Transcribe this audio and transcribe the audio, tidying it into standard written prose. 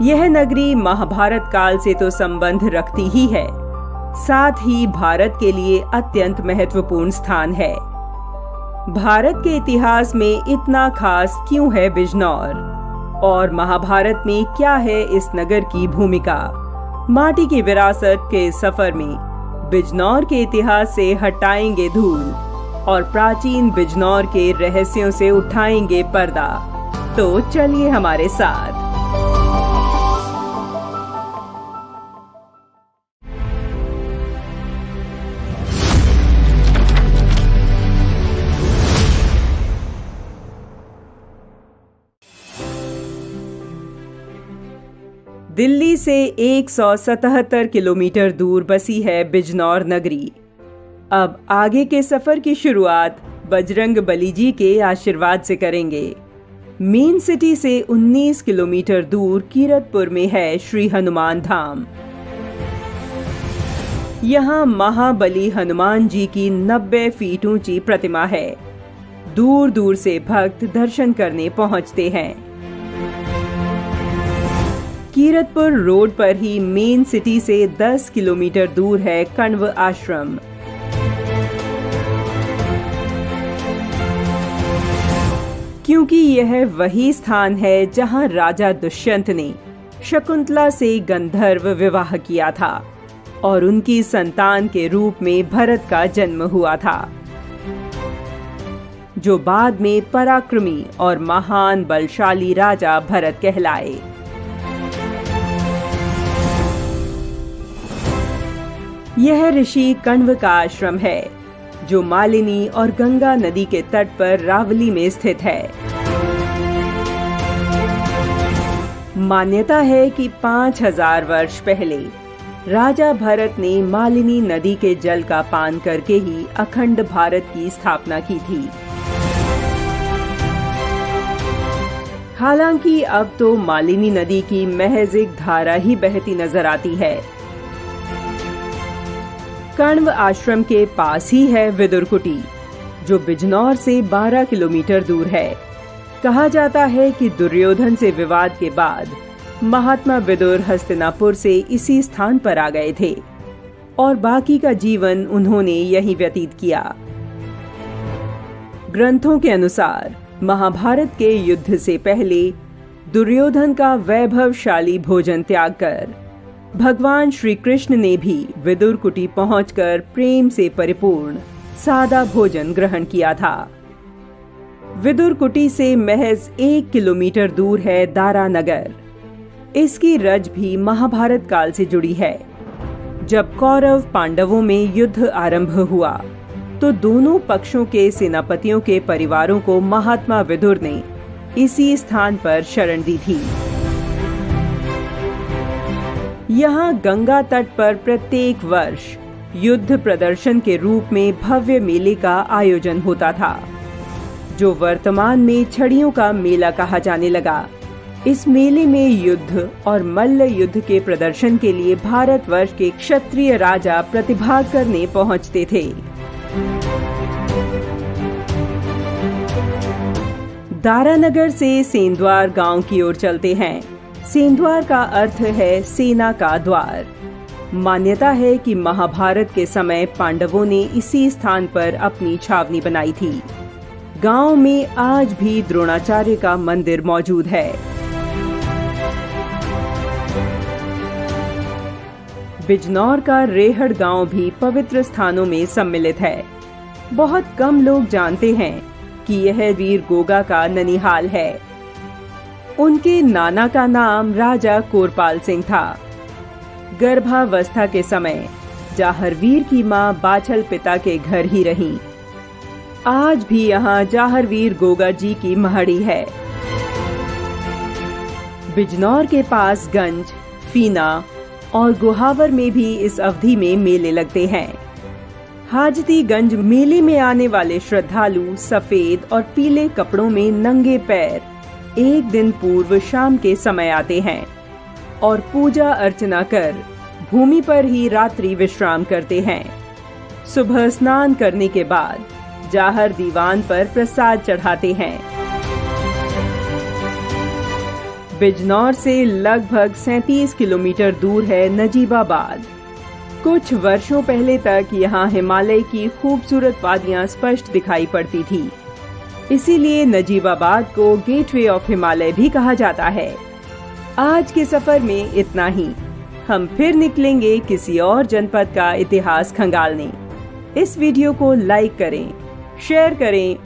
यह नगरी महाभारत काल से तो संबंध रखती ही है, साथ ही भारत के लिए अत्यंत महत्वपूर्ण स्थान है। भारत के इतिहास में इतना खास क्यों है बिजनौर, और महाभारत में क्या है इस नगर की भूमिका? माटी की विरासत के सफर में बिजनौर के इतिहास से हटाएंगे धूल और प्राचीन बिजनौर के रहस्यों से उठाएंगे पर्दा। तो चलिए हमारे साथ। दिल्ली से 177 किलोमीटर दूर बसी है बिजनौर नगरी। अब आगे के सफर की शुरुआत बजरंगबली जी के आशीर्वाद से करेंगे। मेन सिटी से 19 किलोमीटर दूर कीरतपुर में है श्री हनुमान धाम। यहाँ महाबली हनुमान जी की 90 फीट ऊंची प्रतिमा है। दूर दूर से भक्त दर्शन करने पहुंचते हैं। कीरतपुर रोड पर ही मेन सिटी से 10 किलोमीटर दूर है कण्व आश्रम। क्योंकि यह वही स्थान है जहां राजा दुष्यंत ने शकुंतला से गंधर्व विवाह किया था और उनकी संतान के रूप में भरत का जन्म हुआ था, जो बाद में पराक्रमी और महान बलशाली राजा भरत कहलाए। यह ऋषि कण्व का आश्रम है, जो मालिनी और गंगा नदी के तट पर रावली में स्थित है। मान्यता है कि 5000 वर्ष पहले राजा भरत ने मालिनी नदी के जल का पान करके ही अखंड भारत की स्थापना की थी। हालांकि अब तो मालिनी नदी की महज एक धारा ही बहती नजर आती है। कण्व आश्रम के पास ही है विदुर कुटी, जो बिजनौर से 12 किलोमीटर दूर है। कहा जाता है कि दुर्योधन से विवाद के बाद महात्मा विदुर हस्तिनापुर से इसी स्थान पर आ गए थे और बाकी का जीवन उन्होंने यहीं व्यतीत किया। ग्रंथों के अनुसार महाभारत के युद्ध से पहले दुर्योधन का वैभवशाली भोजन त्याग कर भगवान श्री कृष्ण ने भी विदुर कुटी पहुंचकर प्रेम से परिपूर्ण सादा भोजन ग्रहण किया था। विदुर कुटी से महज 1 किलोमीटर दूर है दारानगर। इसकी रज भी महाभारत काल से जुड़ी है। जब कौरव पांडवों में युद्ध आरंभ हुआ तो दोनों पक्षों के सेनापतियों के परिवारों को महात्मा विदुर ने इसी स्थान पर शरण दी थी। यहाँ गंगा तट पर प्रत्येक वर्ष युद्ध प्रदर्शन के रूप में भव्य मेले का आयोजन होता था, जो वर्तमान में छड़ियों का मेला कहा जाने लगा। इस मेले में युद्ध और मल्ल युद्ध के प्रदर्शन के लिए भारतवर्ष के क्षत्रिय राजा प्रतिभाग करने पहुंचते थे। दारानगर से सेंद्वार गांव की ओर चलते हैं। सेंद्वार का अर्थ है सेना का द्वार। मान्यता है कि महाभारत के समय पांडवों ने इसी स्थान पर अपनी छावनी बनाई थी। गांव में आज भी द्रोणाचार्य का मंदिर मौजूद है। बिजनौर का रेहड़ गांव भी पवित्र स्थानों में सम्मिलित है। बहुत कम लोग जानते हैं कि यह वीर गोगा का ननिहाल है। उनके नाना का नाम राजा कोरपाल सिंह था। गर्भावस्था के समय जाहरवीर की मां बाछल पिता के घर ही रहीं। आज भी यहाँ जाहरवीर गोगा जी की महड़ी है। बिजनौर के पास गंज, फीना और गुहावर में भी इस अवधि में मेले लगते हैं। हाजतीगंज मेले में आने वाले श्रद्धालु सफेद और पीले कपड़ों में नंगे पैर एक दिन पूर्व शाम के समय आते हैं और पूजा अर्चना कर भूमि पर ही रात्रि विश्राम करते हैं। सुबह स्नान करने के बाद जाहर दीवान पर प्रसाद चढ़ाते हैं। बिजनौर से लगभग 37 किलोमीटर दूर है नजीबाबाद। कुछ वर्षों पहले तक यहाँ हिमालय की खूबसूरत वादियाँ स्पष्ट दिखाई पड़ती थी। इसीलिए नजीबाबाद को गेटवे ऑफ हिमालय भी कहा जाता है। आज के सफर में इतना ही। हम फिर निकलेंगे किसी और जनपद का इतिहास खंगालने। इस वीडियो को लाइक करें, शेयर करें